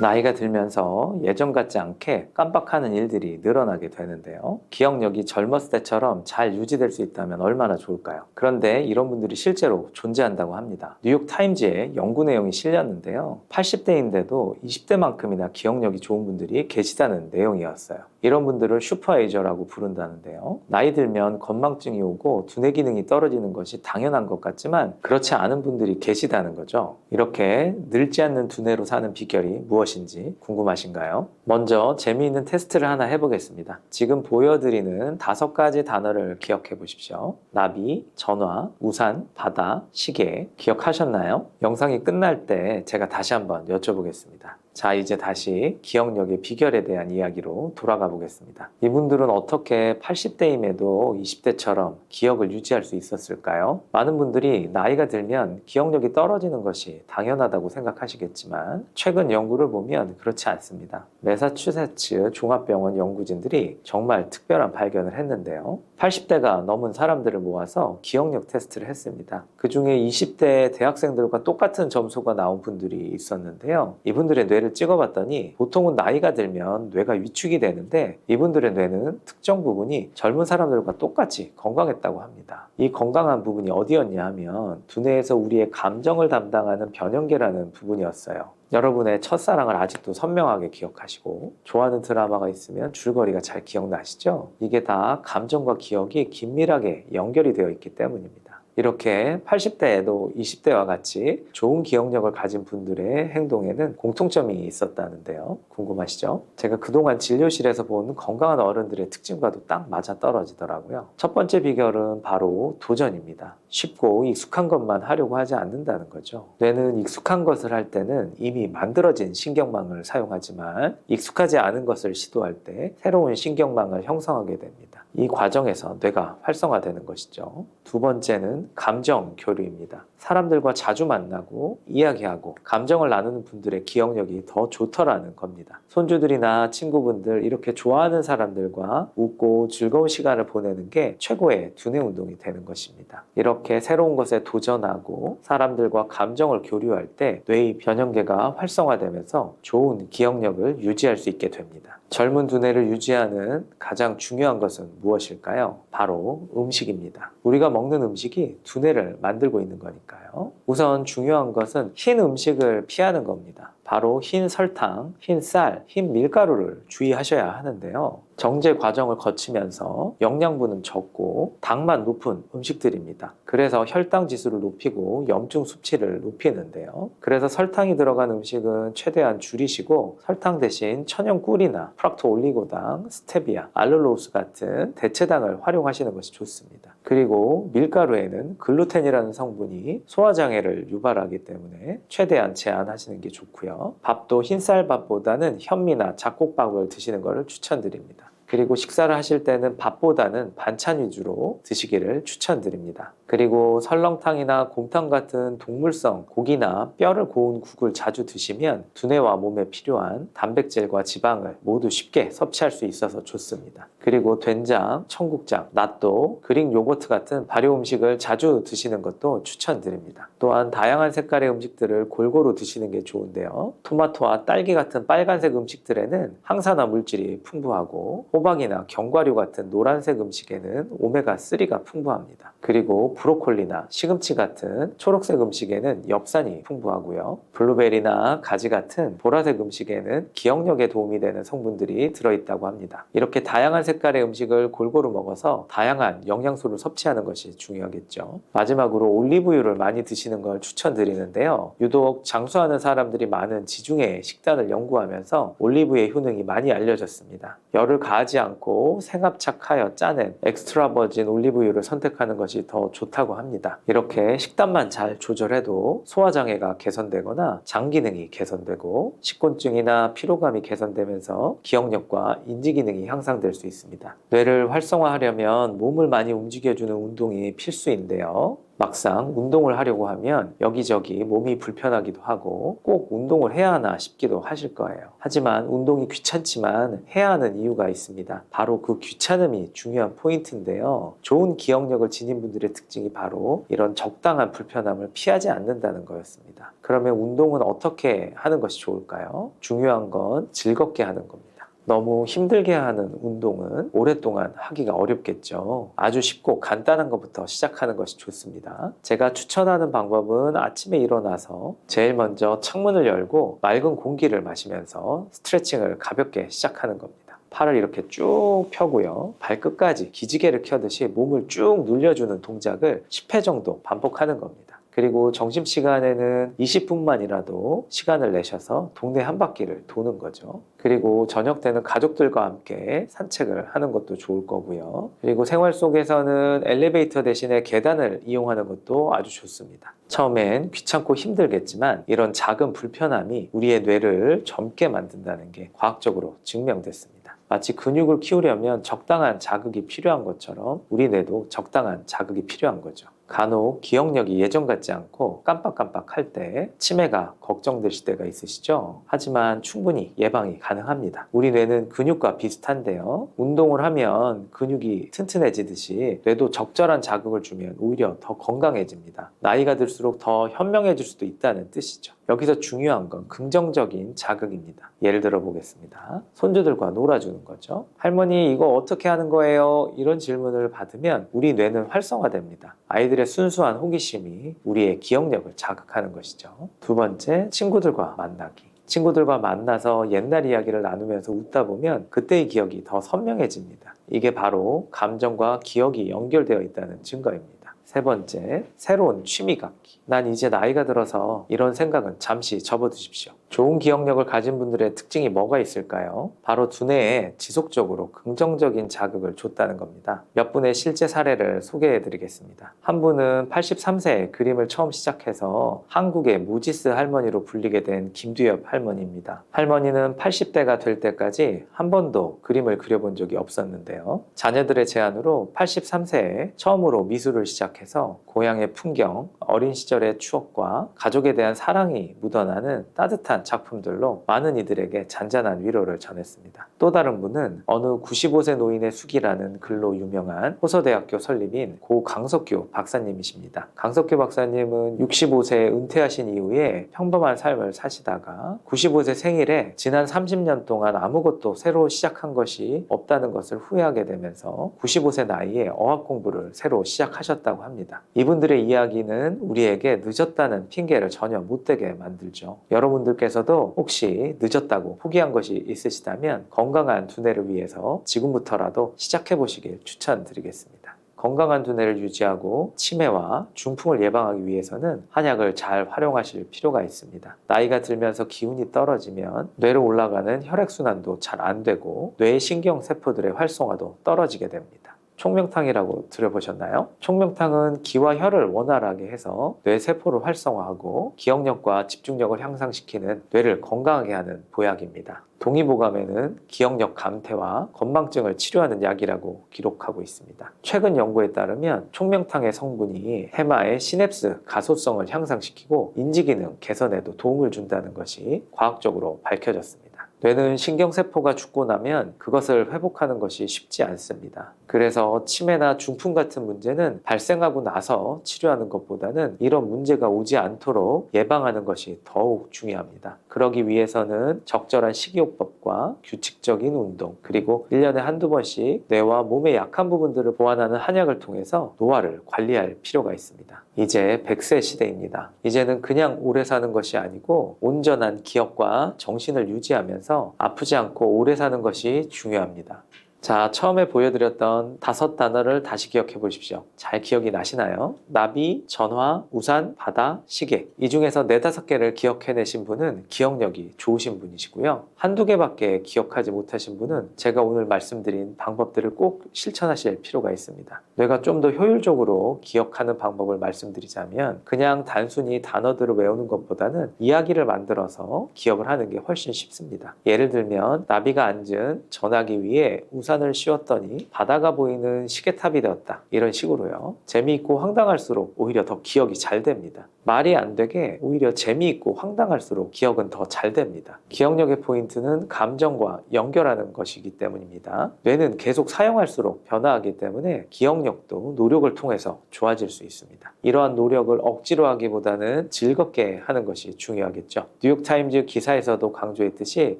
나이가 들면서 예전 같지 않게 깜빡하는 일들이 늘어나게 되는데요. 기억력이 젊었을 때처럼 잘 유지될 수 있다면 얼마나 좋을까요? 그런데 이런 분들이 실제로 존재한다고 합니다. 뉴욕 타임즈에 연구 내용이 실렸는데요. 80대인데도 20대만큼이나 기억력이 좋은 분들이 계시다는 내용이었어요. 이런 분들을 슈퍼에이저라고 부른다는데요. 나이 들면 건망증이 오고 두뇌 기능이 떨어지는 것이 당연한 것 같지만 그렇지 않은 분들이 계시다는 거죠. 이렇게 늙지 않는 두뇌로 사는 비결이 무엇인지 궁금하신가요? 먼저 재미있는 테스트를 하나 해보겠습니다. 지금 보여드리는 5가지 단어를 기억해 보십시오. 나비, 전화, 우산, 바다, 시계. 기억하셨나요? 영상이 끝날 때 제가 다시 한번 여쭤보겠습니다. 자, 이제 다시 기억력의 비결에 대한 이야기로 돌아가 보겠습니다. 이분들은 어떻게 80대임에도 20대처럼 기억을 유지할 수 있었을까요? 많은 분들이 나이가 들면 기억력이 떨어지는 것이 당연하다고 생각하시겠지만 최근 연구를 보면 그렇지 않습니다. 매사추세츠 종합병원 연구진들이 정말 특별한 발견을 했는데요. 80대가 넘은 사람들을 모아서 기억력 테스트를 했습니다. 그 중에 20대 대학생들과 똑같은 점수가 나온 분들이 있었는데요. 이분들의 뇌를 찍어봤더니 보통은 나이가 들면 뇌가 위축이 되는데 이분들의 뇌는 특정 부분이 젊은 사람들과 똑같이 건강했다고 합니다. 이 건강한 부분이 어디였냐 하면 두뇌에서 우리의 감정을 담당하는 변형계라는 부분이었어요. 여러분의 첫사랑을 아직도 선명하게 기억하시고 좋아하는 드라마가 있으면 줄거리가 잘 기억나시죠? 이게 다 감정과 기억이 긴밀하게 연결이 되어 있기 때문입니다. 이렇게 80대에도 20대와 같이 좋은 기억력을 가진 분들의 행동에는 공통점이 있었다는데요. 궁금하시죠? 제가 그동안 진료실에서 본 건강한 어른들의 특징과도 딱 맞아떨어지더라고요. 첫 번째 비결은 바로 도전입니다. 쉽고 익숙한 것만 하려고 하지 않는다는 거죠. 뇌는 익숙한 것을 할 때는 이미 만들어진 신경망을 사용하지만 익숙하지 않은 것을 시도할 때 새로운 신경망을 형성하게 됩니다. 이 과정에서 뇌가 활성화되는 것이죠. 두 번째는 감정 교류입니다. 사람들과 자주 만나고 이야기하고 감정을 나누는 분들의 기억력이 더 좋더라는 겁니다. 손주들이나 친구분들 이렇게 좋아하는 사람들과 웃고 즐거운 시간을 보내는 게 최고의 두뇌 운동이 되는 것입니다. 이렇게 새로운 것에 도전하고 사람들과 감정을 교류할 때 뇌의 변형계가 활성화되면서 좋은 기억력을 유지할 수 있게 됩니다. 젊은 두뇌를 유지하는 가장 중요한 것은 무엇일까요? 바로 음식입니다. 우리가 먹는 음식이 두뇌를 만들고 있는 거니까요. 우선 중요한 것은 흰 음식을 피하는 겁니다. 바로 흰 설탕, 흰 쌀, 흰 밀가루를 주의하셔야 하는데요. 정제 과정을 거치면서 영양분은 적고 당만 높은 음식들입니다. 그래서 혈당 지수를 높이고 염증 수치를 높이는데요. 그래서 설탕이 들어간 음식은 최대한 줄이시고 설탕 대신 천연 꿀이나 프락토 올리고당, 스테비아, 알룰로스 같은 대체당을 활용하시는 것이 좋습니다. 그리고 밀가루에는 글루텐이라는 성분이 소화장애를 유발하기 때문에 최대한 제한하시는 게 좋고요. 밥도 흰쌀밥보다는 현미나 잡곡밥을 드시는 것을 추천드립니다. 그리고 식사를 하실 때는 밥보다는 반찬 위주로 드시기를 추천드립니다. 그리고 설렁탕이나 곰탕 같은 동물성 고기나 뼈를 고운 국을 자주 드시면 두뇌와 몸에 필요한 단백질과 지방을 모두 쉽게 섭취할 수 있어서 좋습니다. 그리고 된장, 청국장, 낫또, 그릭 요거트 같은 발효 음식을 자주 드시는 것도 추천드립니다. 또한 다양한 색깔의 음식들을 골고루 드시는 게 좋은데요. 토마토와 딸기 같은 빨간색 음식들에는 항산화 물질이 풍부하고 호박이나 견과류 같은 노란색 음식에는 오메가3가 풍부합니다. 그리고 브로콜리나 시금치 같은 초록색 음식에는 엽산이 풍부하고요. 블루베리나 가지 같은 보라색 음식에는 기억력에 도움이 되는 성분들이 들어있다고 합니다. 이렇게 다양한 색깔의 음식을 골고루 먹어서 다양한 영양소를 섭취하는 것이 중요하겠죠. 마지막으로 올리브유를 많이 드시는 걸 추천드리는데요. 유독 장수하는 사람들이 많은 지중해 식단을 연구하면서 올리브유의 효능이 많이 알려졌습니다. 열을 가하지 않고 생합착하여 짜낸 엑스트라 버진 올리브유를 선택하는 것이 더 좋다고 합니다. 이렇게 식단만 잘 조절해도 소화장애가 개선되거나 장 기능이 개선되고 식곤증이나 피로감이 개선되면서 기억력과 인지 기능이 향상될 수 있습니다. 뇌를 활성화하려면 몸을 많이 움직여주는 운동이 필수인데요. 막상 운동을 하려고 하면 여기저기 몸이 불편하기도 하고 꼭 운동을 해야 하나 싶기도 하실 거예요. 하지만 운동이 귀찮지만 해야 하는 이유가 있습니다. 바로 그 귀찮음이 중요한 포인트인데요. 좋은 기억력을 지닌 분들의 특징이 바로 이런 적당한 불편함을 피하지 않는다는 거였습니다. 그러면 운동은 어떻게 하는 것이 좋을까요? 중요한 건 즐겁게 하는 겁니다. 너무 힘들게 하는 운동은 오랫동안 하기가 어렵겠죠. 아주 쉽고 간단한 것부터 시작하는 것이 좋습니다. 제가 추천하는 방법은 아침에 일어나서 제일 먼저 창문을 열고 맑은 공기를 마시면서 스트레칭을 가볍게 시작하는 겁니다. 팔을 이렇게 쭉 펴고요. 발끝까지 기지개를 켜듯이 몸을 쭉 눌려주는 동작을 10회 정도 반복하는 겁니다. 그리고 점심시간에는 20분만이라도 시간을 내셔서 동네 한 바퀴를 도는 거죠. 그리고 저녁 때는 가족들과 함께 산책을 하는 것도 좋을 거고요. 그리고 생활 속에서는 엘리베이터 대신에 계단을 이용하는 것도 아주 좋습니다. 처음엔 귀찮고 힘들겠지만 이런 작은 불편함이 우리의 뇌를 젊게 만든다는 게 과학적으로 증명됐습니다. 마치 근육을 키우려면 적당한 자극이 필요한 것처럼 우리 뇌도 적당한 자극이 필요한 거죠. 간혹 기억력이 예전 같지 않고 깜빡깜빡 할 때 치매가 걱정되실 때가 있으시죠? 하지만 충분히 예방이 가능합니다. 우리 뇌는 근육과 비슷한데요. 운동을 하면 근육이 튼튼해지듯이 뇌도 적절한 자극을 주면 오히려 더 건강해집니다. 나이가 들수록 더 현명해질 수도 있다는 뜻이죠. 여기서 중요한 건 긍정적인 자극입니다. 예를 들어 보겠습니다. 손주들과 놀아주는 거죠. 할머니 이거 어떻게 하는 거예요? 이런 질문을 받으면 우리 뇌는 활성화됩니다. 아이들의 순수한 호기심이 우리의 기억력을 자극하는 것이죠. 두 번째, 친구들과 만나기. 친구들과 만나서 옛날 이야기를 나누면서 웃다 보면 그때의 기억이 더 선명해집니다. 이게 바로 감정과 기억이 연결되어 있다는 증거입니다. 세 번째, 새로운 취미 갖기. 난 이제 나이가 들어서 이런 생각은 잠시 접어두십시오. 좋은 기억력을 가진 분들의 특징이 뭐가 있을까요? 바로 두뇌에 지속적으로 긍정적인 자극을 줬다는 겁니다. 몇 분의 실제 사례를 소개해 드리겠습니다. 한 분은 83세에 그림을 처음 시작해서 한국의 무지스 할머니로 불리게 된 김두엽 할머니입니다. 할머니는 80대가 될 때까지 한 번도 그림을 그려본 적이 없었는데요. 자녀들의 제안으로 83세에 처음으로 미술을 시작해서 고향의 풍경, 어린 시절의 추억과 가족에 대한 사랑이 묻어나는 따뜻한 작품들로 많은 이들에게 잔잔한 위로를 전했습니다. 또 다른 분은 어느 95세 노인의 숙이라는 글로 유명한 호서대학교 설립인 고 강석규 박사님이십니다. 강석규 박사님은 65세에 은퇴하신 이후에 평범한 삶을 사시다가 95세 생일에 지난 30년 동안 아무것도 새로 시작한 것이 없다는 것을 후회하게 되면서 95세 나이에 어학 공부를 새로 시작하셨다고 합니다. 이분들의 이야기는 우리에게 늦었다는 핑계를 전혀 못되게 만들죠. 여러분들께서도 혹시 늦었다고 포기한 것이 있으시다면 건강한 두뇌를 위해서 지금부터라도 시작해 보시길 추천드리겠습니다. 건강한 두뇌를 유지하고 치매와 중풍을 예방하기 위해서는 한약을 잘 활용하실 필요가 있습니다. 나이가 들면서 기운이 떨어지면 뇌로 올라가는 혈액순환도 잘 안 되고 뇌의 신경세포들의 활성화도 떨어지게 됩니다. 총명탕이라고 들어보셨나요? 총명탕은 기와 혈을 원활하게 해서 뇌 세포를 활성화하고 기억력과 집중력을 향상시키는 뇌를 건강하게 하는 보약입니다. 동의보감에는 기억력 감퇴와 건망증을 치료하는 약이라고 기록하고 있습니다. 최근 연구에 따르면 총명탕의 성분이 해마의 시냅스 가소성을 향상시키고 인지기능 개선에도 도움을 준다는 것이 과학적으로 밝혀졌습니다. 뇌는 신경세포가 죽고 나면 그것을 회복하는 것이 쉽지 않습니다. 그래서 치매나 중풍 같은 문제는 발생하고 나서 치료하는 것보다는 이런 문제가 오지 않도록 예방하는 것이 더욱 중요합니다. 그러기 위해서는 적절한 식이요법과 규칙적인 운동, 그리고 1년에 한두 번씩 뇌와 몸의 약한 부분들을 보완하는 한약을 통해서 노화를 관리할 필요가 있습니다. 이제 100세 시대입니다. 이제는 그냥 오래 사는 것이 아니고 온전한 기억과 정신을 유지하면서 아프지 않고 오래 사는 것이 중요합니다. 자, 처음에 보여드렸던 5단어를 다시 기억해 보십시오. 잘 기억이 나시나요? 나비, 전화, 우산, 바다, 시계. 이 중에서 4, 5개를 기억해내신 분은 기억력이 좋으신 분이시고요. 한두 개밖에 기억하지 못하신 분은 제가 오늘 말씀드린 방법들을 꼭 실천하실 필요가 있습니다. 뇌가 좀 더 효율적으로 기억하는 방법을 말씀드리자면 그냥 단순히 단어들을 외우는 것보다는 이야기를 만들어서 기억을 하는 게 훨씬 쉽습니다. 예를 들면 나비가 앉은 전화기 위에 우산 우산을 씌웠더니 바다가 보이는 시계탑이 되었다. 이런 식으로요. 재미있고 황당할수록 오히려 더 기억이 잘 됩니다. 말이 안 되게 오히려 재미있고 황당할수록 기억은 더 잘 됩니다. 기억력의 포인트는 감정과 연결하는 것이기 때문입니다. 뇌는 계속 사용할수록 변화하기 때문에 기억력도 노력을 통해서 좋아질 수 있습니다. 이러한 노력을 억지로 하기보다는 즐겁게 하는 것이 중요하겠죠. 뉴욕타임즈 기사에서도 강조했듯이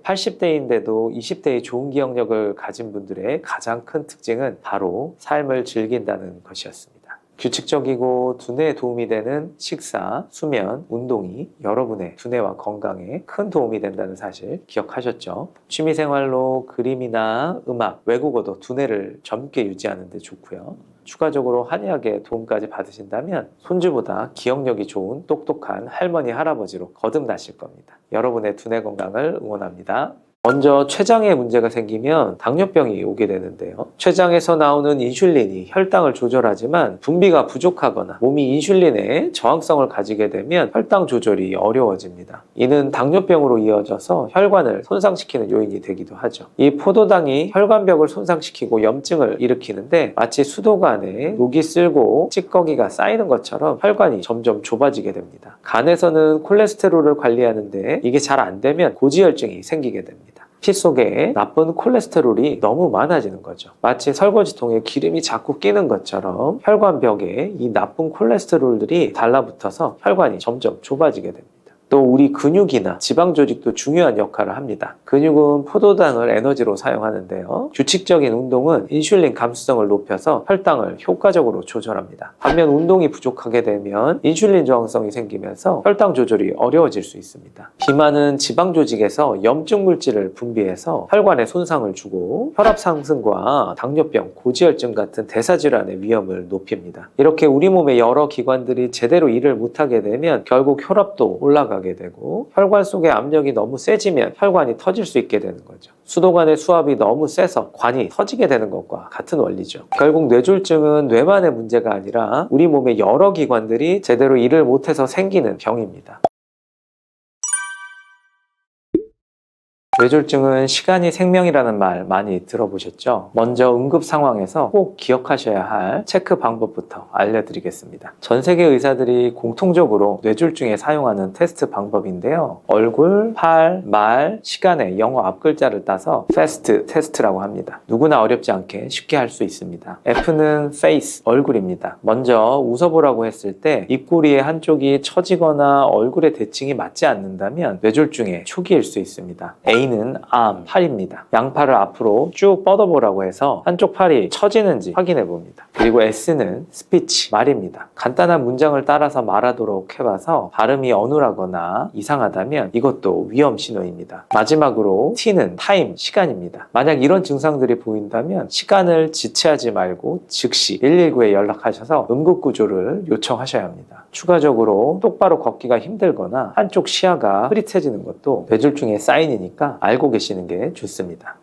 80대인데도 20대의 좋은 기억력을 가진 분들의 가장 큰 특징은 바로 삶을 즐긴다는 것이었습니다. 규칙적이고 두뇌에 도움이 되는 식사, 수면, 운동이 여러분의 두뇌와 건강에 큰 도움이 된다는 사실 기억하셨죠? 취미생활로 그림이나 음악, 외국어도 두뇌를 젊게 유지하는 데 좋고요. 추가적으로 한의학의 도움까지 받으신다면 손주보다 기억력이 좋은 똑똑한 할머니, 할아버지로 거듭나실 겁니다. 여러분의 두뇌 건강을 응원합니다. 먼저 췌장에 문제가 생기면 당뇨병이 오게 되는데요. 췌장에서 나오는 인슐린이 혈당을 조절하지만 분비가 부족하거나 몸이 인슐린에 저항성을 가지게 되면 혈당 조절이 어려워집니다. 이는 당뇨병으로 이어져서 혈관을 손상시키는 요인이 되기도 하죠. 이 포도당이 혈관벽을 손상시키고 염증을 일으키는데 마치 수도관에 녹이 쓸고 찌꺼기가 쌓이는 것처럼 혈관이 점점 좁아지게 됩니다. 간에서는 콜레스테롤을 관리하는데 이게 잘 안 되면 고지혈증이 생기게 됩니다. 피 속에 나쁜 콜레스테롤이 너무 많아지는 거죠. 마치 설거지통에 기름이 자꾸 끼는 것처럼 혈관벽에 이 나쁜 콜레스테롤들이 달라붙어서 혈관이 점점 좁아지게 됩니다. 또 우리 근육이나 지방 조직도 중요한 역할을 합니다. 근육은 포도당을 에너지로 사용하는데요. 규칙적인 운동은 인슐린 감수성을 높여서 혈당을 효과적으로 조절합니다. 반면 운동이 부족하게 되면 인슐린 저항성이 생기면서 혈당 조절이 어려워질 수 있습니다. 비만은 지방 조직에서 염증 물질을 분비해서 혈관에 손상을 주고 혈압 상승과 당뇨병, 고지혈증 같은 대사질환의 위험을 높입니다. 이렇게 우리 몸의 여러 기관들이 제대로 일을 못하게 되면 결국 혈압도 올라가게 되고 혈관 속의 압력이 너무 세지면 혈관이 터질 수 있게 되는 거죠. 수도관의 수압이 너무 세서 관이 터지게 되는 것과 같은 원리죠. 결국 뇌졸중은 뇌만의 문제가 아니라 우리 몸의 여러 기관들이 제대로 일을 못해서 생기는 병입니다. 뇌졸중은 시간이 생명이라는 말 많이 들어보셨죠? 먼저 응급 상황에서 꼭 기억하셔야 할 체크 방법부터 알려드리겠습니다. 전 세계 의사들이 공통적으로 뇌졸중에 사용하는 테스트 방법인데요. 얼굴, 팔, 말, 시간의 영어 앞글자를 따서 FAST 테스트라고 합니다. 누구나 어렵지 않게 쉽게 할 수 있습니다. F는 face, 얼굴입니다. 먼저 웃어보라고 했을 때 입꼬리의 한쪽이 처지거나 얼굴의 대칭이 맞지 않는다면 뇌졸중의 초기일 수 있습니다. A는 arm, 팔입니다. 양팔을 앞으로 쭉 뻗어보라고 해서 한쪽 팔이 처지는지 확인해 봅니다. 그리고 S는 speech, 말입니다. 간단한 문장을 따라서 말하도록 해봐서 발음이 어눌하거나 이상하다면 이것도 위험 신호입니다. 마지막으로 T는 time, 시간입니다. 만약 이런 증상들이 보인다면 시간을 지체하지 말고 즉시 119에 연락하셔서 응급구조를 요청하셔야 합니다. 추가적으로 똑바로 걷기가 힘들거나 한쪽 시야가 흐릿해지는 것도 뇌졸중의 사인이니까 알고 계시는 게 좋습니다.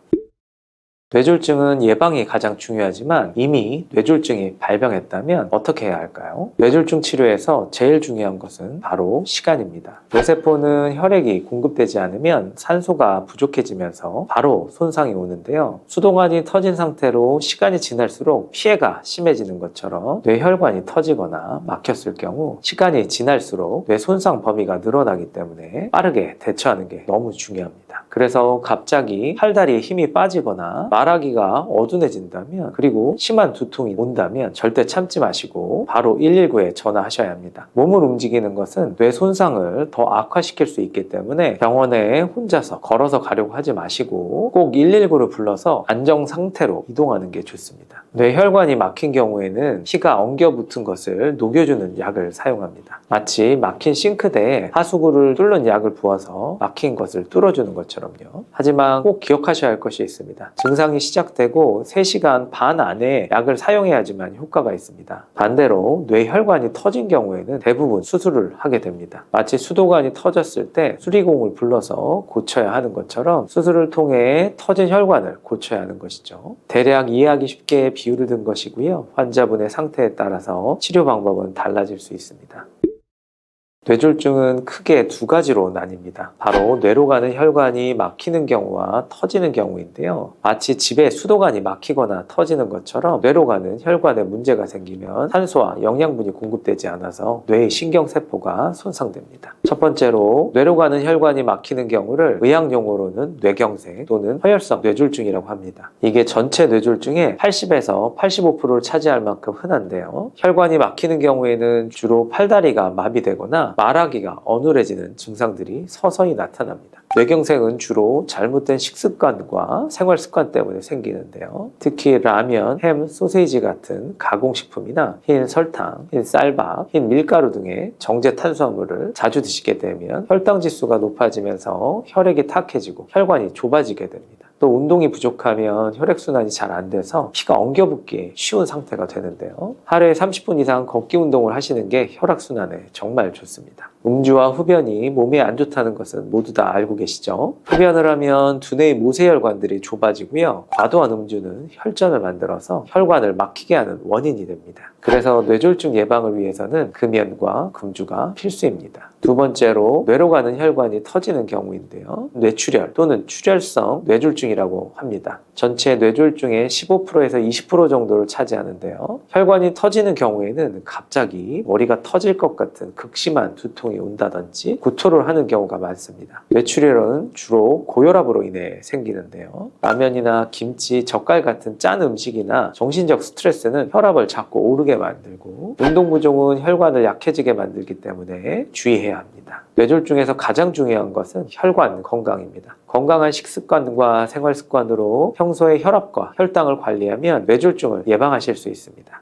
뇌졸중은 예방이 가장 중요하지만 이미 뇌졸중이 발병했다면 어떻게 해야 할까요? 뇌졸중 치료에서 제일 중요한 것은 바로 시간입니다. 뇌세포는 혈액이 공급되지 않으면 산소가 부족해지면서 바로 손상이 오는데요. 수도관이 터진 상태로 시간이 지날수록 피해가 심해지는 것처럼 뇌혈관이 터지거나 막혔을 경우 시간이 지날수록 뇌 손상 범위가 늘어나기 때문에 빠르게 대처하는 게 너무 중요합니다. 그래서 갑자기 팔다리에 힘이 빠지거나 말하기가 어둔해진다면 그리고 심한 두통이 온다면 절대 참지 마시고 바로 119에 전화하셔야 합니다. 몸을 움직이는 것은 뇌 손상을 더 악화시킬 수 있기 때문에 병원에 혼자서 걸어서 가려고 하지 마시고 꼭 119를 불러서 안정 상태로 이동하는 게 좋습니다. 뇌혈관이 막힌 경우에는 피가 엉겨 붙은 것을 녹여주는 약을 사용합니다. 마치 막힌 싱크대에 하수구를 뚫는 약을 부어서 막힌 것을 뚫어주는 것처럼요. 하지만 꼭 기억하셔야 할 것이 있습니다. 증상이 시작되고 3시간 반 안에 약을 사용해야지만 효과가 있습니다. 반대로 뇌혈관이 터진 경우에는 대부분 수술을 하게 됩니다. 마치 수도관이 터졌을 때 수리공을 불러서 고쳐야 하는 것처럼 수술을 통해 터진 혈관을 고쳐야 하는 것이죠. 대략 이해하기 쉽게 비유를 든 것이고요. 환자분의 상태에 따라서 치료 방법은 달라질 수 있습니다. 뇌졸중은 크게 두 가지로 나뉩니다. 바로 뇌로 가는 혈관이 막히는 경우와 터지는 경우인데요. 마치 집에 수도관이 막히거나 터지는 것처럼 뇌로 가는 혈관에 문제가 생기면 산소와 영양분이 공급되지 않아서 뇌의 신경세포가 손상됩니다. 첫 번째로 뇌로 가는 혈관이 막히는 경우를 의학 용어로는 뇌경색 또는 허혈성 뇌졸중이라고 합니다. 이게 전체 뇌졸중의 80에서 85%를 차지할 만큼 흔한데요. 혈관이 막히는 경우에는 주로 팔다리가 마비되거나 말하기가 어눌해지는 증상들이 서서히 나타납니다. 뇌경색은 주로 잘못된 식습관과 생활습관 때문에 생기는데요. 특히 라면, 햄, 소세지 같은 가공식품이나 흰 설탕, 흰 쌀밥, 흰 밀가루 등의 정제 탄수화물을 자주 드시게 되면 혈당 지수가 높아지면서 혈액이 탁해지고 혈관이 좁아지게 됩니다. 또 운동이 부족하면 혈액순환이 잘 안 돼서 피가 엉겨붙기 쉬운 상태가 되는데요. 하루에 30분 이상 걷기 운동을 하시는 게 혈액순환에 정말 좋습니다. 음주와 흡연이 몸에 안 좋다는 것은 모두 다 알고 계시죠? 흡연을 하면 두뇌의 모세혈관들이 좁아지고요. 과도한 음주는 혈전을 만들어서 혈관을 막히게 하는 원인이 됩니다. 그래서 뇌졸중 예방을 위해서는 금연과 금주가 필수입니다. 두 번째로 뇌로 가는 혈관이 터지는 경우인데요. 뇌출혈 또는 출혈성 뇌졸중이라고 합니다. 전체 뇌졸중의 15%에서 20% 정도를 차지하는데요. 혈관이 터지는 경우에는 갑자기 머리가 터질 것 같은 극심한 두통이 온다든지 구토를 하는 경우가 많습니다. 뇌출혈은 주로 고혈압으로 인해 생기는데요. 라면이나 김치, 젓갈 같은 짠 음식이나 정신적 스트레스는 혈압을 자꾸 오르게 만들고 운동 부족은 혈관을 약해지게 만들기 때문에 주의해야 합니다. 뇌졸중에서 가장 중요한 것은 혈관 건강입니다. 건강한 식습관과 생활습관으로 평소에 혈압과 혈당을 관리하면 뇌졸중을 예방하실 수 있습니다.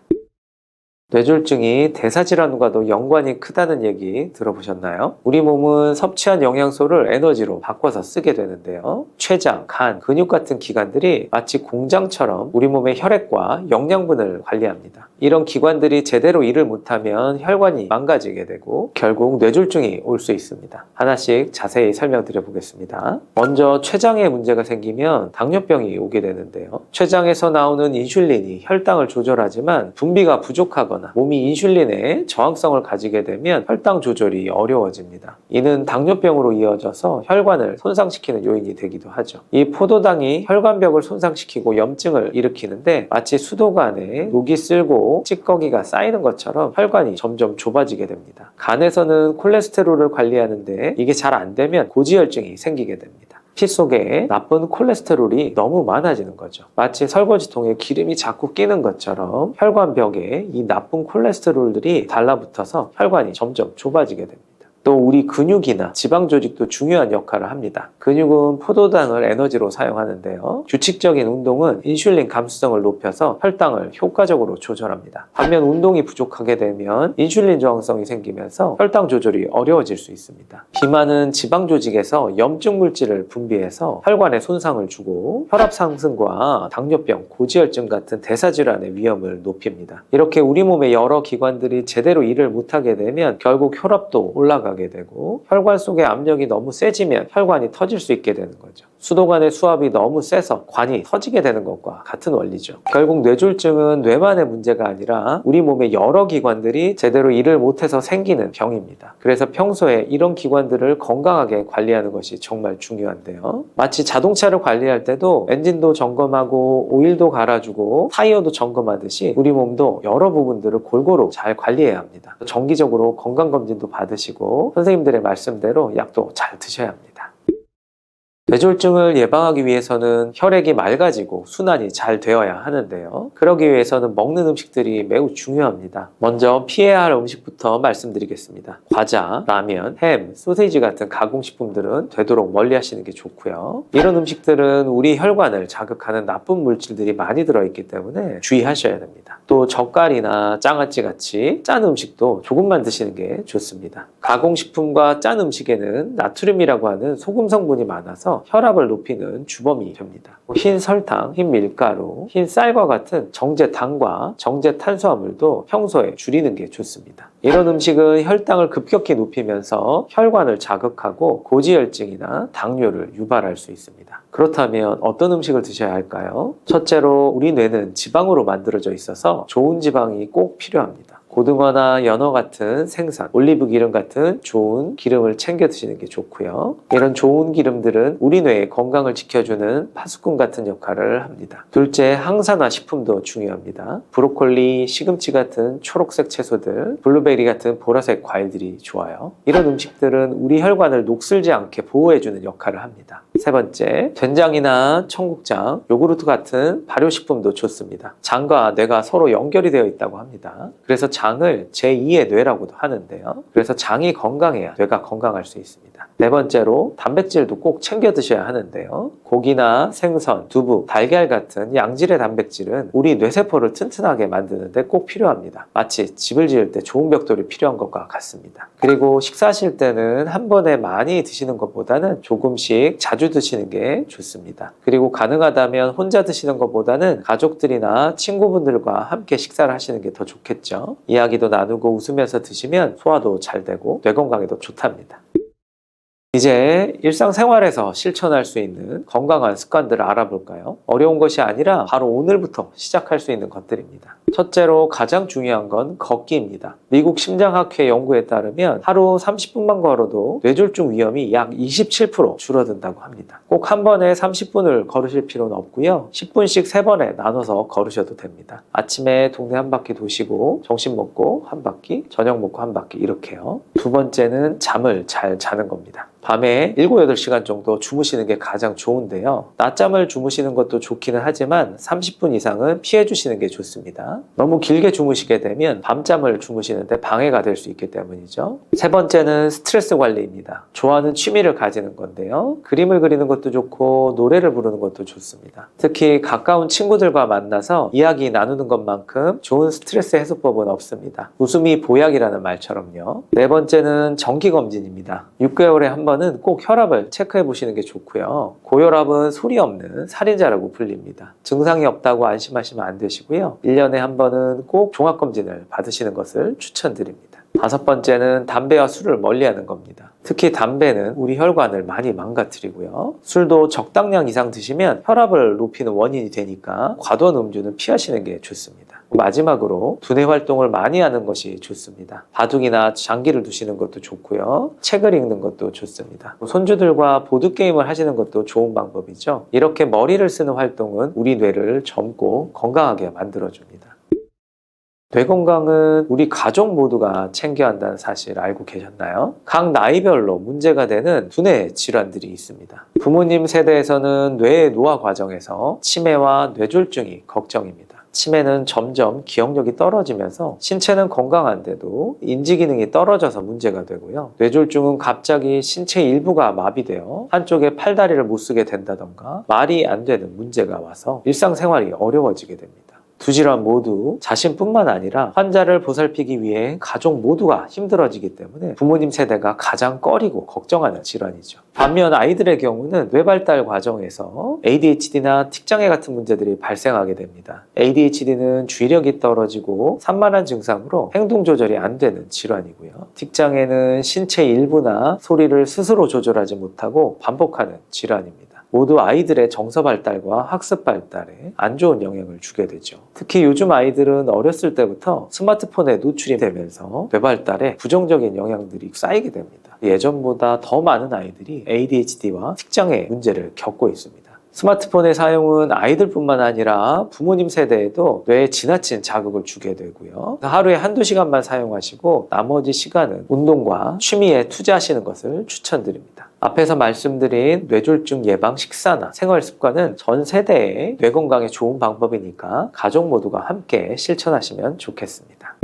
뇌졸중이 대사질환과도 연관이 크다는 얘기 들어보셨나요? 우리 몸은 섭취한 영양소를 에너지로 바꿔서 쓰게 되는데요. 췌장, 간, 근육 같은 기관들이 마치 공장처럼 우리 몸의 혈액과 영양분을 관리합니다. 이런 기관들이 제대로 일을 못하면 혈관이 망가지게 되고 결국 뇌졸중이 올 수 있습니다. 하나씩 자세히 설명드려 보겠습니다. 먼저 췌장에 문제가 생기면 당뇨병이 오게 되는데요. 췌장에서 나오는 인슐린이 혈당을 조절하지만 분비가 부족하거나 몸이 인슐린에 저항성을 가지게 되면 혈당 조절이 어려워집니다. 이는 당뇨병으로 이어져서 혈관을 손상시키는 요인이 되기도 하죠. 이 포도당이 혈관벽을 손상시키고 염증을 일으키는데 마치 수도관에 녹이 쓸고 찌꺼기가 쌓이는 것처럼 혈관이 점점 좁아지게 됩니다. 간에서는 콜레스테롤을 관리하는데 이게 잘 안 되면 고지혈증이 생기게 됩니다. 피 속에 나쁜 콜레스테롤이 너무 많아지는 거죠. 마치 설거지통에 기름이 자꾸 끼는 것처럼 혈관벽에 이 나쁜 콜레스테롤들이 달라붙어서 혈관이 점점 좁아지게 됩니다. 또 우리 근육이나 지방 조직도 중요한 역할을 합니다. 근육은 포도당을 에너지로 사용하는데요. 규칙적인 운동은 인슐린 감수성을 높여서 혈당을 효과적으로 조절합니다. 반면 운동이 부족하게 되면 인슐린 저항성이 생기면서 혈당 조절이 어려워질 수 있습니다. 비만은 지방 조직에서 염증 물질을 분비해서 혈관에 손상을 주고 혈압 상승과 당뇨병, 고지혈증 같은 대사질환의 위험을 높입니다. 이렇게 우리 몸의 여러 기관들이 제대로 일을 못하게 되면 결국 혈압도 올라가게 되고 혈관 속의 압력이 너무 세지면 혈관이 터질 수 있게 되는 거죠. 수도관의 수압이 너무 세서 관이 터지게 되는 것과 같은 원리죠. 결국 뇌졸중은 뇌만의 문제가 아니라 우리 몸의 여러 기관들이 제대로 일을 못해서 생기는 병입니다. 그래서 평소에 이런 기관들을 건강하게 관리하는 것이 정말 중요한데요. 마치 자동차를 관리할 때도 엔진도 점검하고 오일도 갈아주고 타이어도 점검하듯이 우리 몸도 여러 부분들을 골고루 잘 관리해야 합니다. 정기적으로 건강검진도 받으시고 선생님들의 말씀대로 약도 잘 드셔야 합니다. 뇌졸중을 예방하기 위해서는 혈액이 맑아지고 순환이 잘 되어야 하는데요. 그러기 위해서는 먹는 음식들이 매우 중요합니다. 먼저 피해야 할 음식부터 말씀드리겠습니다. 과자, 라면, 햄, 소세지 같은 가공식품들은 되도록 멀리 하시는 게 좋고요. 이런 음식들은 우리 혈관을 자극하는 나쁜 물질들이 많이 들어있기 때문에 주의하셔야 됩니다. 또 젓갈이나 장아찌 같이 짠 음식도 조금만 드시는 게 좋습니다. 가공식품과 짠 음식에는 나트륨이라고 하는 소금 성분이 많아서 혈압을 높이는 주범이 됩니다. 흰 설탕, 흰 밀가루, 흰 쌀과 같은 정제 당과 정제 탄수화물도 평소에 줄이는 게 좋습니다. 이런 음식은 혈당을 급격히 높이면서 혈관을 자극하고 고지혈증이나 당뇨를 유발할 수 있습니다. 그렇다면 어떤 음식을 드셔야 할까요? 첫째로 우리 뇌는 지방으로 만들어져 있어서 좋은 지방이 꼭 필요합니다. 고등어나 연어 같은 생선, 올리브 기름 같은 좋은 기름을 챙겨 드시는 게 좋고요. 이런 좋은 기름들은 우리 뇌의 건강을 지켜주는 파수꾼 같은 역할을 합니다. 둘째, 항산화 식품도 중요합니다. 브로콜리, 시금치 같은 초록색 채소들, 블루베리 같은 보라색 과일들이 좋아요. 이런 음식들은 우리 혈관을 녹슬지 않게 보호해주는 역할을 합니다. 세 번째, 된장이나 청국장, 요구르트 같은 발효식품도 좋습니다. 장과 뇌가 서로 연결이 되어 있다고 합니다. 그래서 장을 제2의 뇌라고도 하는데요. 그래서 장이 건강해야 뇌가 건강할 수 있습니다. 네 번째로, 단백질도 꼭 챙겨 드셔야 하는데요. 고기나 생선, 두부, 달걀 같은 양질의 단백질은 우리 뇌세포를 튼튼하게 만드는데 꼭 필요합니다. 마치 집을 지을 때 좋은 벽돌이 필요한 것과 같습니다. 그리고 식사하실 때는 한 번에 많이 드시는 것보다는 조금씩 자주 드시는 게 좋습니다. 그리고 가능하다면 혼자 드시는 것보다는 가족들이나 친구분들과 함께 식사를 하시는 게 더 좋겠죠. 이야기도 나누고 웃으면서 드시면 소화도 잘 되고 뇌 건강에도 좋답니다. 이제 일상생활에서 실천할 수 있는 건강한 습관들을 알아볼까요? 어려운 것이 아니라 바로 오늘부터 시작할 수 있는 것들입니다. 첫째로 가장 중요한 건 걷기입니다. 미국 심장학회 연구에 따르면 하루 30분만 걸어도 뇌졸중 위험이 약 27% 줄어든다고 합니다. 꼭 한 번에 30분을 걸으실 필요는 없고요. 10분씩 3번에 나눠서 걸으셔도 됩니다. 아침에 동네 한 바퀴 도시고 점심 먹고 한 바퀴, 저녁 먹고 한 바퀴 이렇게요. 두 번째는 잠을 잘 자는 겁니다. 밤에 7, 8시간 정도 주무시는 게 가장 좋은데요. 낮잠을 주무시는 것도 좋기는 하지만 30분 이상은 피해 주시는 게 좋습니다. 너무 길게 주무시게 되면 밤잠을 주무시는데 방해가 될 수 있기 때문이죠. 세 번째는 스트레스 관리입니다. 좋아하는 취미를 가지는 건데요. 그림을 그리는 것도 좋고 노래를 부르는 것도 좋습니다. 특히 가까운 친구들과 만나서 이야기 나누는 것만큼 좋은 스트레스 해소법은 없습니다. 웃음이 보약이라는 말처럼요. 네 번째는 정기검진입니다. 6개월에 한 번은 꼭 혈압을 체크해 보시는 게 좋고요. 고혈압은 소리 없는 살인자라고 불립니다. 증상이 없다고 안심하시면 안 되시고요. 1년에 한 번은 꼭 종합검진을 받으시는 것을 추천드립니다. 다섯 번째는 담배와 술을 멀리하는 겁니다. 특히 담배는 우리 혈관을 많이 망가뜨리고요. 술도 적당량 이상 드시면 혈압을 높이는 원인이 되니까 과도한 음주는 피하시는 게 좋습니다. 마지막으로 두뇌 활동을 많이 하는 것이 좋습니다. 바둑이나 장기를 두시는 것도 좋고요. 책을 읽는 것도 좋습니다. 손주들과 보드게임을 하시는 것도 좋은 방법이죠. 이렇게 머리를 쓰는 활동은 우리 뇌를 젊고 건강하게 만들어줍니다. 뇌 건강은 우리 가족 모두가 챙겨야 한다는 사실 알고 계셨나요? 각 나이별로 문제가 되는 두뇌 질환들이 있습니다. 부모님 세대에서는 뇌의 노화 과정에서 치매와 뇌졸중이 걱정입니다. 치매는 점점 기억력이 떨어지면서 신체는 건강한데도 인지 기능이 떨어져서 문제가 되고요. 뇌졸중은 갑자기 신체 일부가 마비되어 한쪽에 팔다리를 못 쓰게 된다던가 말이 안 되는 문제가 와서 일상생활이 어려워지게 됩니다. 두 질환 모두 자신뿐만 아니라 환자를 보살피기 위해 가족 모두가 힘들어지기 때문에 부모님 세대가 가장 꺼리고 걱정하는 질환이죠. 반면 아이들의 경우는 뇌발달 과정에서 ADHD나 틱장애 같은 문제들이 발생하게 됩니다. ADHD는 주의력이 떨어지고 산만한 증상으로 행동 조절이 안 되는 질환이고요. 틱장애는 신체 일부나 소리를 스스로 조절하지 못하고 반복하는 질환입니다. 모두 아이들의 정서 발달과 학습 발달에 안 좋은 영향을 주게 되죠. 특히 요즘 아이들은 어렸을 때부터 스마트폰에 노출이 되면서 뇌 발달에 부정적인 영향들이 쌓이게 됩니다. 예전보다 더 많은 아이들이 ADHD와 틱장애 문제를 겪고 있습니다. 스마트폰의 사용은 아이들뿐만 아니라 부모님 세대에도 뇌에 지나친 자극을 주게 되고요. 하루에 한두 시간만 사용하시고 나머지 시간은 운동과 취미에 투자하시는 것을 추천드립니다. 앞에서 말씀드린 뇌졸중 예방 식사나 생활 습관은 전 세대의 뇌 건강에 좋은 방법이니까 가족 모두가 함께 실천하시면 좋겠습니다.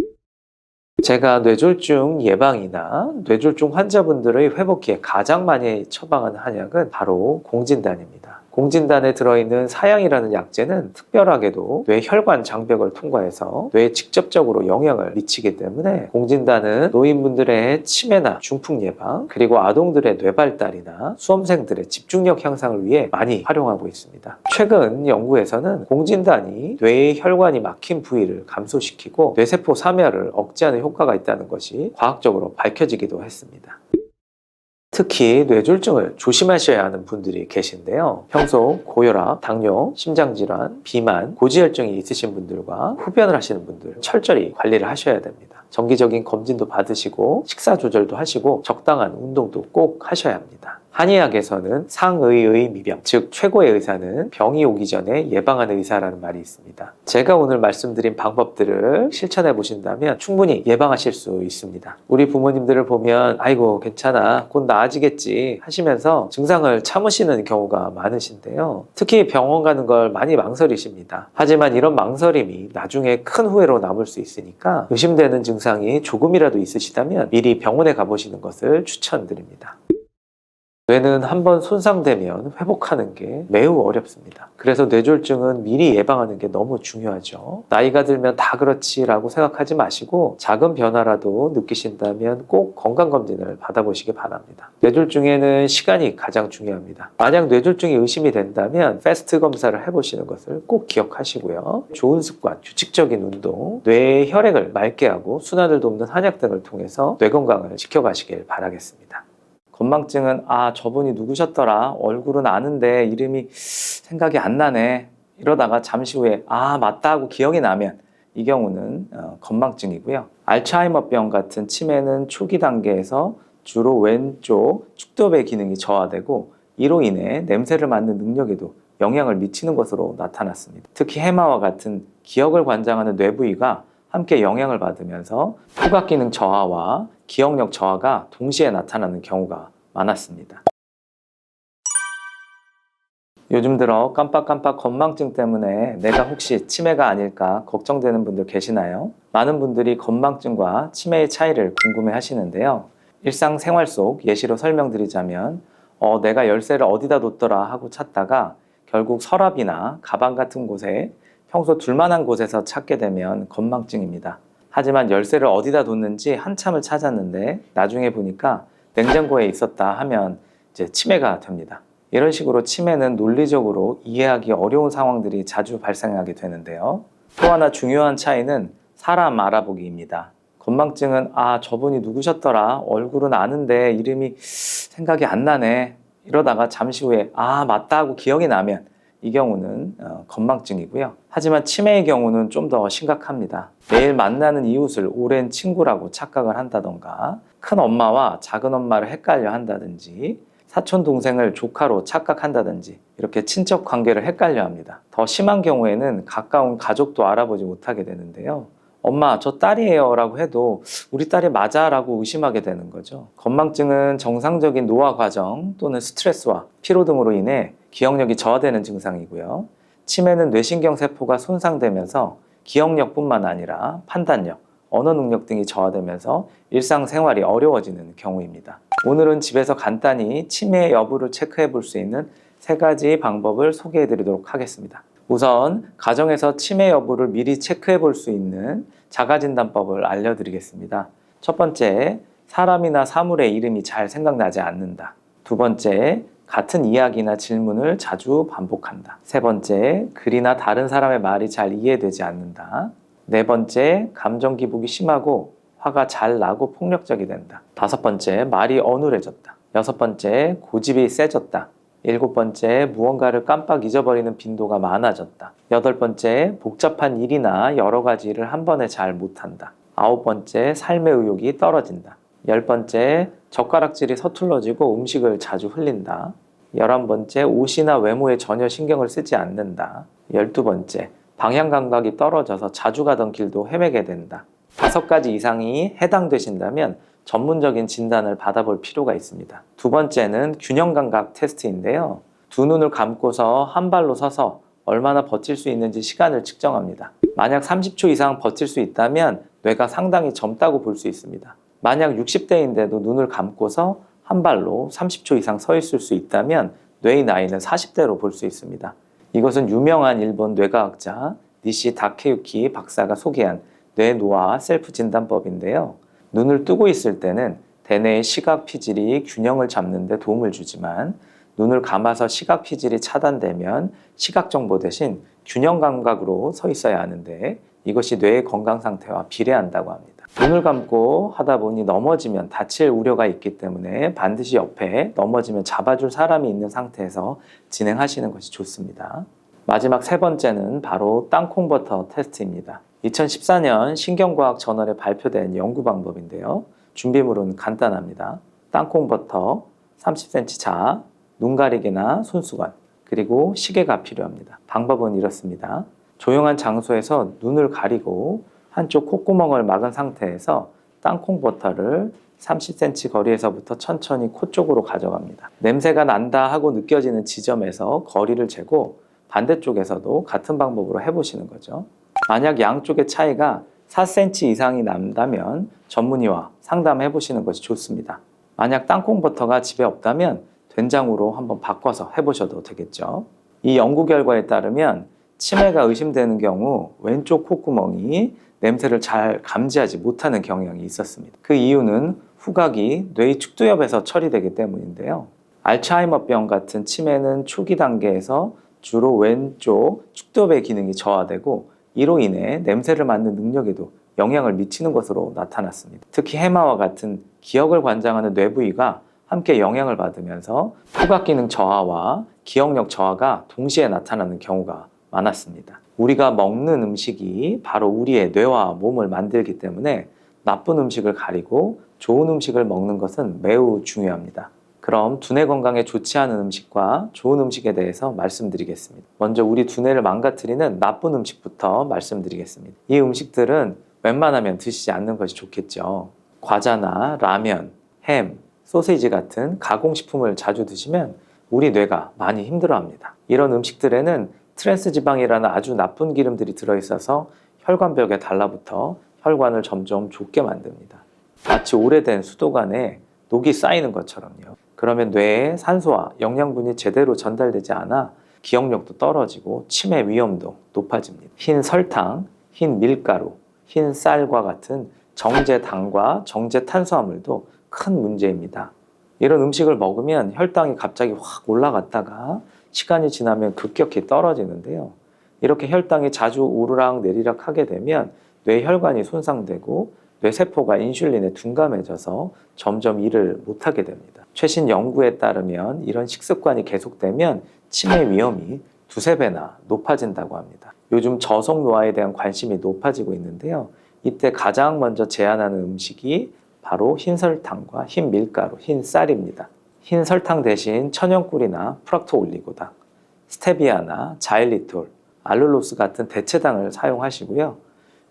제가 뇌졸중 예방이나 뇌졸중 환자분들의 회복기에 가장 많이 처방하는 한약은 바로 공진단입니다. 공진단에 들어있는 사양이라는 약재는 특별하게도 뇌 혈관 장벽을 통과해서 뇌에 직접적으로 영향을 미치기 때문에 공진단은 노인분들의 치매나 중풍 예방, 그리고 아동들의 뇌발달이나 수험생들의 집중력 향상을 위해 많이 활용하고 있습니다. 최근 연구에서는 공진단이 뇌의 혈관이 막힌 부위를 감소시키고 뇌세포 사멸을 억제하는 효과가 있다는 것이 과학적으로 밝혀지기도 했습니다. 특히 뇌졸중을 조심하셔야 하는 분들이 계신데요. 평소 고혈압, 당뇨, 심장질환, 비만, 고지혈증이 있으신 분들과 흡연을 하시는 분들 철저히 관리를 하셔야 됩니다. 정기적인 검진도 받으시고 식사 조절도 하시고 적당한 운동도 꼭 하셔야 합니다. 한의학에서는 상의의 미병, 즉 최고의 의사는 병이 오기 전에 예방하는 의사라는 말이 있습니다. 제가 오늘 말씀드린 방법들을 실천해 보신다면 충분히 예방하실 수 있습니다. 우리 부모님들을 보면 아이고 괜찮아 곧 나아지겠지 하시면서 증상을 참으시는 경우가 많으신데요. 특히 병원 가는 걸 많이 망설이십니다. 하지만 이런 망설임이 나중에 큰 후회로 남을 수 있으니까 의심되는 증상이 조금이라도 있으시다면 미리 병원에 가보시는 것을 추천드립니다. 뇌는 한번 손상되면 회복하는 게 매우 어렵습니다. 그래서 뇌졸중은 미리 예방하는 게 너무 중요하죠. 나이가 들면 다 그렇지라고 생각하지 마시고 작은 변화라도 느끼신다면 꼭 건강검진을 받아보시기 바랍니다. 뇌졸중에는 시간이 가장 중요합니다. 만약 뇌졸중이 의심이 된다면 패스트 검사를 해보시는 것을 꼭 기억하시고요. 좋은 습관, 규칙적인 운동, 뇌의 혈액을 맑게 하고 순환을 돕는 한약 등을 통해서 뇌 건강을 지켜가시길 바라겠습니다. 건망증은 저분이 누구셨더라? 얼굴은 아는데 이름이 생각이 안 나네. 이러다가 잠시 후에 맞다 하고 기억이 나면 이 경우는 건망증이고요. 알츠하이머병 같은 치매는 초기 단계에서 주로 왼쪽 축두엽의 기능이 저하되고 이로 인해 냄새를 맡는 능력에도 영향을 미치는 것으로 나타났습니다. 특히 해마와 같은 기억을 관장하는 뇌부위가 함께 영향을 받으면서 후각 기능 저하와 기억력 저하가 동시에 나타나는 경우가 많았습니다. 요즘 들어 깜빡깜빡 건망증 때문에 내가 혹시 치매가 아닐까 걱정되는 분들 계시나요? 많은 분들이 건망증과 치매의 차이를 궁금해 하시는데요. 일상생활 속 예시로 설명드리자면 내가 열쇠를 어디다 뒀더라 하고 찾다가 결국 서랍이나 가방 같은 곳에 평소 둘만한 곳에서 찾게 되면 건망증입니다. 하지만 열쇠를 어디다 뒀는지 한참을 찾았는데 나중에 보니까 냉장고에 있었다 하면 이제 치매가 됩니다. 이런 식으로 치매는 논리적으로 이해하기 어려운 상황들이 자주 발생하게 되는데요. 또 하나 중요한 차이는 사람 알아보기입니다. 건망증은 저분이 누구셨더라? 얼굴은 아는데 이름이 생각이 안 나네. 이러다가 잠시 후에 맞다 하고 기억이 나면 이 경우는 건망증이고요. 하지만 치매의 경우는 좀 더 심각합니다. 매일 만나는 이웃을 오랜 친구라고 착각을 한다던가 큰 엄마와 작은 엄마를 헷갈려 한다든지 사촌 동생을 조카로 착각한다든지 이렇게 친척 관계를 헷갈려 합니다. 더 심한 경우에는 가까운 가족도 알아보지 못하게 되는데요. 엄마 저 딸이에요 라고 해도 우리 딸이 맞아 라고 의심하게 되는 거죠. 건망증은 정상적인 노화 과정 또는 스트레스와 피로 등으로 인해 기억력이 저하되는 증상이고요. 치매는 뇌신경 세포가 손상되면서 기억력뿐만 아니라 판단력, 언어 능력 등이 저하되면서 일상생활이 어려워지는 경우입니다. 오늘은 집에서 간단히 치매 여부를 체크해 볼 수 있는 3가지 방법을 소개해 드리도록 하겠습니다. 우선 가정에서 치매 여부를 미리 체크해 볼 수 있는 자가진단법을 알려드리겠습니다. 첫 번째, 사람이나 사물의 이름이 잘 생각나지 않는다. 두 번째, 같은 이야기나 질문을 자주 반복한다. 세 번째, 글이나 다른 사람의 말이 잘 이해되지 않는다. 네 번째, 감정 기복이 심하고 화가 잘 나고 폭력적이 된다. 다섯 번째, 말이 어눌해졌다. 여섯 번째, 고집이 세졌다. 일곱 번째, 무언가를 깜빡 잊어버리는 빈도가 많아졌다. 여덟 번째, 복잡한 일이나 여러 가지 일을 한 번에 잘 못한다. 아홉 번째, 삶의 의욕이 떨어진다. 열 번째, 젓가락질이 서툴러지고 음식을 자주 흘린다. 11번째, 옷이나 외모에 전혀 신경을 쓰지 않는다. 12번째, 방향 감각이 떨어져서 자주 가던 길도 헤매게 된다. 5가지 이상이 해당되신다면 전문적인 진단을 받아볼 필요가 있습니다. 두 번째는 균형 감각 테스트인데요. 두 눈을 감고서 한 발로 서서 얼마나 버틸 수 있는지 시간을 측정합니다. 만약 30초 이상 버틸 수 있다면 뇌가 상당히 젊다고 볼 수 있습니다. 만약 60대인데도 눈을 감고서 한 발로 30초 이상 서 있을 수 있다면 뇌의 나이는 40대로 볼 수 있습니다. 이것은 유명한 일본 뇌과학자 니시 다케유키 박사가 소개한 뇌노화 셀프 진단법인데요. 눈을 뜨고 있을 때는 대뇌의 시각 피질이 균형을 잡는 데 도움을 주지만 눈을 감아서 시각 피질이 차단되면 시각 정보 대신 균형 감각으로 서 있어야 하는데 이것이 뇌의 건강 상태와 비례한다고 합니다. 눈을 감고 하다 보니 넘어지면 다칠 우려가 있기 때문에 반드시 옆에 넘어지면 잡아줄 사람이 있는 상태에서 진행하시는 것이 좋습니다. 마지막 세 번째는 바로 땅콩버터 테스트입니다. 2014년 신경과학 저널에 발표된 연구 방법인데요. 준비물은 간단합니다. 땅콩버터 30cm 자, 눈 가리개나 손수건, 그리고 시계가 필요합니다. 방법은 이렇습니다. 조용한 장소에서 눈을 가리고 한쪽 콧구멍을 막은 상태에서 땅콩버터를 30cm 거리에서부터 천천히 코 쪽으로 가져갑니다. 냄새가 난다 하고 느껴지는 지점에서 거리를 재고 반대쪽에서도 같은 방법으로 해보시는 거죠. 만약 양쪽의 차이가 4cm 이상이 난다면 전문의와 상담해 보시는 것이 좋습니다. 만약 땅콩버터가 집에 없다면 된장으로 한번 바꿔서 해보셔도 되겠죠. 이 연구 결과에 따르면 치매가 의심되는 경우 왼쪽 콧구멍이 냄새를 잘 감지하지 못하는 경향이 있었습니다. 그 이유는 후각이 뇌의 축두엽에서 처리되기 때문인데요. 알츠하이머병 같은 치매는 초기 단계에서 주로 왼쪽 축두엽의 기능이 저하되고 이로 인해 냄새를 맡는 능력에도 영향을 미치는 것으로 나타났습니다. 특히 해마와 같은 기억을 관장하는 뇌 부위가 함께 영향을 받으면서 후각 기능 저하와 기억력 저하가 동시에 나타나는 경우가 많았습니다. 우리가 먹는 음식이 바로 우리의 뇌와 몸을 만들기 때문에 나쁜 음식을 가리고 좋은 음식을 먹는 것은 매우 중요합니다. 그럼 두뇌 건강에 좋지 않은 음식과 좋은 음식에 대해서 말씀드리겠습니다. 먼저 우리 두뇌를 망가뜨리는 나쁜 음식부터 말씀드리겠습니다. 이 음식들은 웬만하면 드시지 않는 것이 좋겠죠. 과자나 라면, 햄, 소시지 같은 가공식품을 자주 드시면 우리 뇌가 많이 힘들어합니다. 이런 음식들에는 트랜스 지방이라는 아주 나쁜 기름들이 들어있어서 혈관벽에 달라붙어 혈관을 점점 좁게 만듭니다. 마치 오래된 수도관에 녹이 쌓이는 것처럼요. 그러면 뇌에 산소와 영양분이 제대로 전달되지 않아 기억력도 떨어지고 치매 위험도 높아집니다. 흰 설탕, 흰 밀가루, 흰 쌀과 같은 정제당과 정제탄수화물도 큰 문제입니다. 이런 음식을 먹으면 혈당이 갑자기 확 올라갔다가 시간이 지나면 급격히 떨어지는데요. 이렇게 혈당이 자주 오르락 내리락 하게 되면 뇌혈관이 손상되고 뇌세포가 인슐린에 둔감해져서 점점 일을 못하게 됩니다. 최신 연구에 따르면 이런 식습관이 계속되면 치매 위험이 2~3배나 높아진다고 합니다. 요즘 저속노화에 대한 관심이 높아지고 있는데요. 이때 가장 먼저 제한하는 음식이 바로 흰설탕과 흰밀가루, 흰쌀입니다. 흰설탕 대신 천연꿀이나 프락토올리고당, 스테비아나 자일리톨, 알룰로스 같은 대체당을 사용하시고요.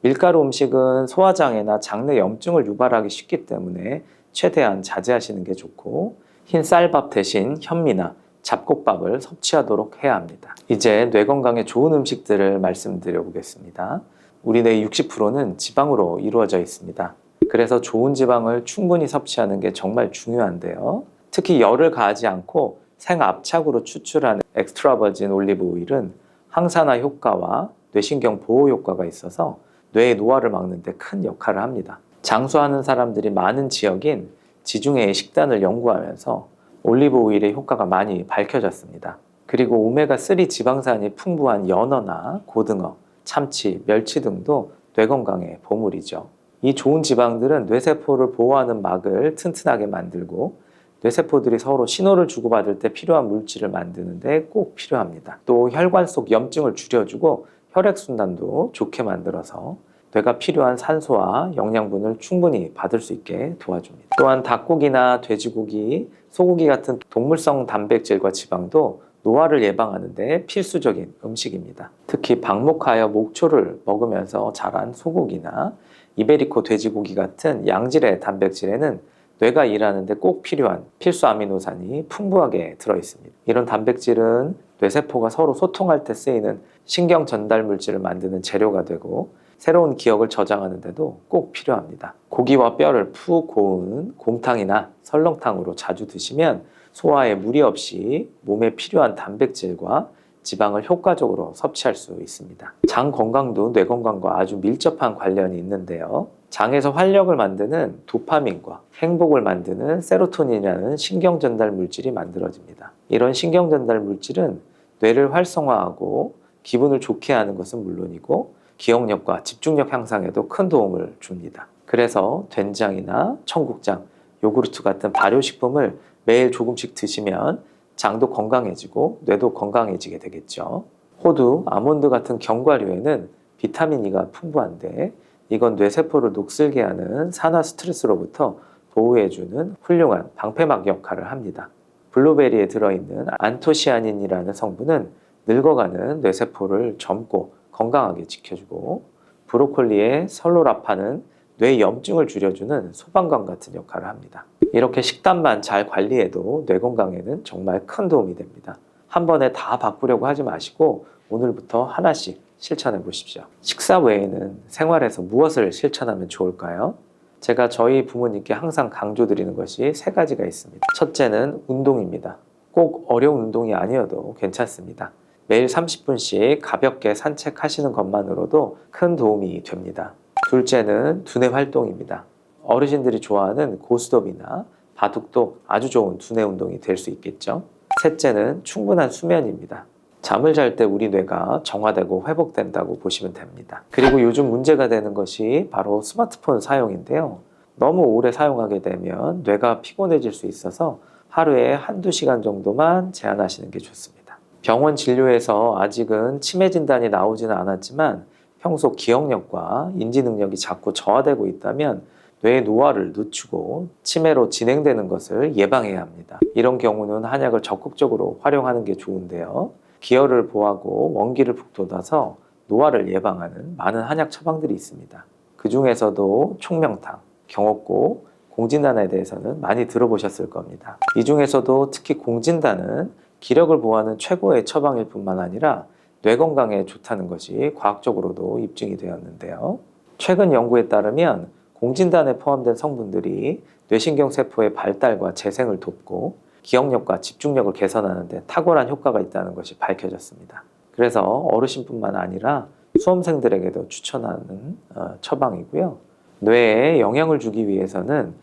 밀가루 음식은 소화장애나 장내 염증을 유발하기 쉽기 때문에 최대한 자제하시는 게 좋고 흰 쌀밥 대신 현미나 잡곡밥을 섭취하도록 해야 합니다. 이제 뇌 건강에 좋은 음식들을 말씀드려 보겠습니다. 우리 뇌의 60%는 지방으로 이루어져 있습니다. 그래서 좋은 지방을 충분히 섭취하는 게 정말 중요한데요. 특히 열을 가하지 않고 생압착으로 추출하는 엑스트라버진 올리브 오일은 항산화 효과와 뇌신경 보호 효과가 있어서 뇌의 노화를 막는 데 큰 역할을 합니다. 장수하는 사람들이 많은 지역인 지중해의 식단을 연구하면서 올리브 오일의 효과가 많이 밝혀졌습니다. 그리고 오메가3 지방산이 풍부한 연어나 고등어, 참치, 멸치 등도 뇌 건강의 보물이죠. 이 좋은 지방들은 뇌세포를 보호하는 막을 튼튼하게 만들고 뇌세포들이 서로 신호를 주고받을 때 필요한 물질을 만드는 데 꼭 필요합니다. 또 혈관 속 염증을 줄여주고 혈액순환도 좋게 만들어서 뇌가 필요한 산소와 영양분을 충분히 받을 수 있게 도와줍니다. 또한 닭고기나 돼지고기, 소고기 같은 동물성 단백질과 지방도 노화를 예방하는 데 필수적인 음식입니다. 특히 방목하여 목초를 먹으면서 자란 소고기나 이베리코 돼지고기 같은 양질의 단백질에는 뇌가 일하는 데 꼭 필요한 필수 아미노산이 풍부하게 들어있습니다. 이런 단백질은 뇌세포가 서로 소통할 때 쓰이는 신경 전달 물질을 만드는 재료가 되고 새로운 기억을 저장하는 데도 꼭 필요합니다. 고기와 뼈를 푹 고운 곰탕이나 설렁탕으로 자주 드시면 소화에 무리 없이 몸에 필요한 단백질과 지방을 효과적으로 섭취할 수 있습니다. 장 건강도 뇌 건강과 아주 밀접한 관련이 있는데요. 장에서 활력을 만드는 도파민과 행복을 만드는 세로토닌이라는 신경 전달 물질이 만들어집니다. 이런 신경 전달 물질은 뇌를 활성화하고 기분을 좋게 하는 것은 물론이고 기억력과 집중력 향상에도 큰 도움을 줍니다. 그래서 된장이나 청국장, 요구르트 같은 발효식품을 매일 조금씩 드시면 장도 건강해지고 뇌도 건강해지게 되겠죠. 호두, 아몬드 같은 견과류에는 비타민 E가 풍부한데 이건 뇌세포를 녹슬게 하는 산화 스트레스로부터 보호해주는 훌륭한 방패막 역할을 합니다. 블루베리에 들어있는 안토시아닌이라는 성분은 늙어가는 뇌세포를 젊고 건강하게 지켜주고, 브로콜리의 설로라파는 뇌 염증을 줄여주는 소방관 같은 역할을 합니다. 이렇게 식단만 잘 관리해도 뇌 건강에는 정말 큰 도움이 됩니다. 한 번에 다 바꾸려고 하지 마시고 오늘부터 하나씩 실천해 보십시오. 식사 외에는 생활에서 무엇을 실천하면 좋을까요? 제가 저희 부모님께 항상 강조드리는 것이 세 가지가 있습니다. 첫째는 운동입니다. 꼭 어려운 운동이 아니어도 괜찮습니다. 매일 30분씩 가볍게 산책하시는 것만으로도 큰 도움이 됩니다. 둘째는 두뇌 활동입니다. 어르신들이 좋아하는 고스톱이나 바둑도 아주 좋은 두뇌 운동이 될 수 있겠죠. 셋째는 충분한 수면입니다. 잠을 잘 때 우리 뇌가 정화되고 회복된다고 보시면 됩니다. 그리고 요즘 문제가 되는 것이 바로 스마트폰 사용인데요. 너무 오래 사용하게 되면 뇌가 피곤해질 수 있어서 하루에 한두 시간 정도만 제한하시는 게 좋습니다. 병원 진료에서 아직은 치매 진단이 나오지는 않았지만 평소 기억력과 인지 능력이 자꾸 저하되고 있다면 뇌의 노화를 늦추고 치매로 진행되는 것을 예방해야 합니다. 이런 경우는 한약을 적극적으로 활용하는 게 좋은데요. 기혈을 보하고 원기를 북돋아서 노화를 예방하는 많은 한약 처방들이 있습니다. 그 중에서도 총명탕, 경옥고, 공진단에 대해서는 많이 들어보셨을 겁니다. 이 중에서도 특히 공진단은 기력을 보하는 최고의 처방일 뿐만 아니라 뇌 건강에 좋다는 것이 과학적으로도 입증이 되었는데요. 최근 연구에 따르면 공진단에 포함된 성분들이 뇌신경세포의 발달과 재생을 돕고 기억력과 집중력을 개선하는 데 탁월한 효과가 있다는 것이 밝혀졌습니다. 그래서 어르신뿐만 아니라 수험생들에게도 추천하는 처방이고요. 뇌에 영향을 주기 위해서는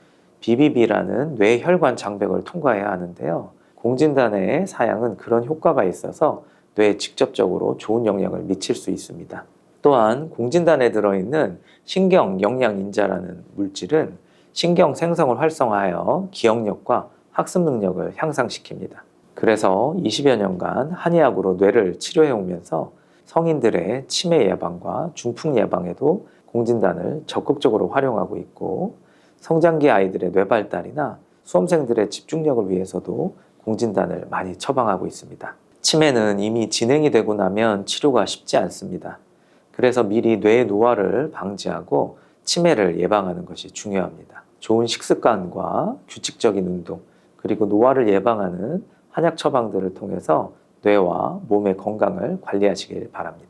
BBB라는 뇌혈관 장벽을 통과해야 하는데요. 공진단의 사양은 그런 효과가 있어서 뇌에 직접적으로 좋은 영향을 미칠 수 있습니다. 또한 공진단에 들어있는 신경영양인자라는 물질은 신경 생성을 활성화하여 기억력과 학습 능력을 향상시킵니다. 그래서 20여 년간 한의학으로 뇌를 치료해 오면서 성인들의 치매 예방과 중풍 예방에도 공진단을 적극적으로 활용하고 있고, 성장기 아이들의 뇌 발달이나 수험생들의 집중력을 위해서도 공진단을 많이 처방하고 있습니다. 치매는 이미 진행이 되고 나면 치료가 쉽지 않습니다. 그래서 미리 뇌 노화를 방지하고 치매를 예방하는 것이 중요합니다. 좋은 식습관과 규칙적인 운동, 그리고 노화를 예방하는 한약 처방들을 통해서 뇌와 몸의 건강을 관리하시길 바랍니다.